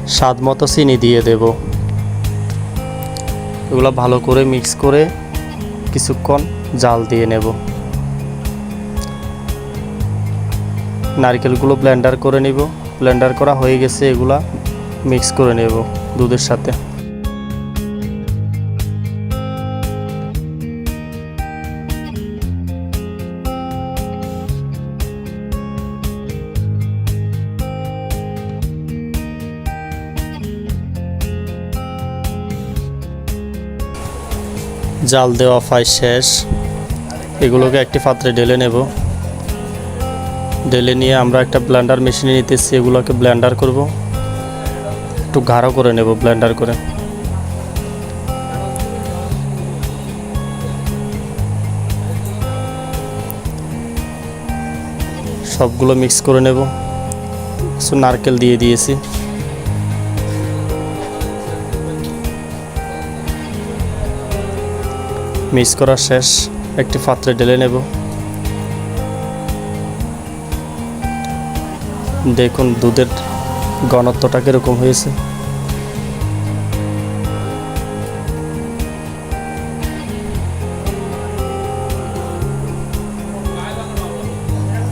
স্বাদ মতো চিনি দিয়ে দেব। এগুলো ভালো করে মিক্স করে কিছুক্ষণ জাল দিয়ে নেব। নারকেলগুলো ব্লেন্ডার করে নিব। ব্লেন্ডার করা হয়ে গেছে, এগুলা মিক্স করে নেব দুধের সাথে। জাল দেওয়া প্রায় শেষ। এগুলোকে একটি পাত্রে ঢেলে নেব। ঢেলে নিয়ে আমরা একটা ব্লেন্ডার মেশিনে নিতেছি, এগুলোকে ব্লেন্ডার করব। একটু গাঢ় করে নেব ব্লেন্ডার করে। সবগুলো মিক্স করে নেব। কিছু নারকেল দিয়ে দিয়েছি। মিক্স করা শেষ, একটি পাত্রে ঢেলে নেব। দেখুন দুধের ঘনত্বটা কীরকম হয়েছে।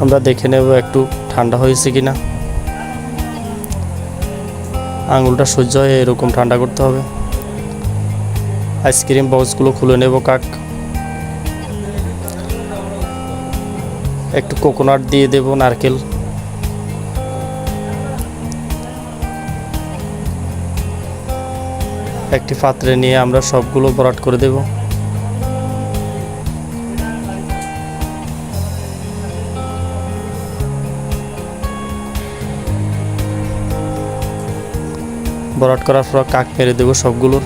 আমরা দেখে নেব একটু ঠান্ডা হয়েছে কিনা। আঙুলটা সহ্য হয়ে এরকম ঠান্ডা করতে হবে। আইসক্রিম বক্সগুলো খুলে নেব কাক। একটু কোকোনাট দিয়ে দেব, নারকেল। একটি পাত্রে নিয়ে আমরা সবগুলো ভরাট করে দেব। ভরাট করার পর কাক মেরে দেব সবগুলোর।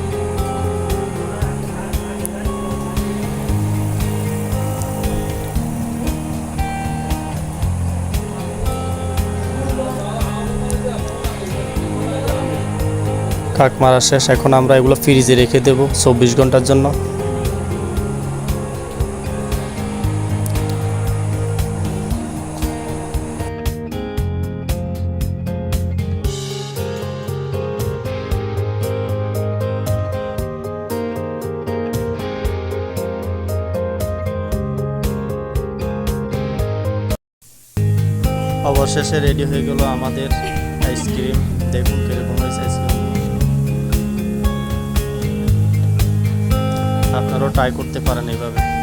কাক মারা শেষ। এখন আমরা এগুলো ফ্রিজে রেখে দেব 24 ঘন্টার জন্য। অবশেষে রেডি হয়ে গেল আমাদের আইসক্রিম। দেখুন কিরকম হয়েছে আইসক্রিম। আপনারাও ট্রাই করতে পারেন এইভাবে।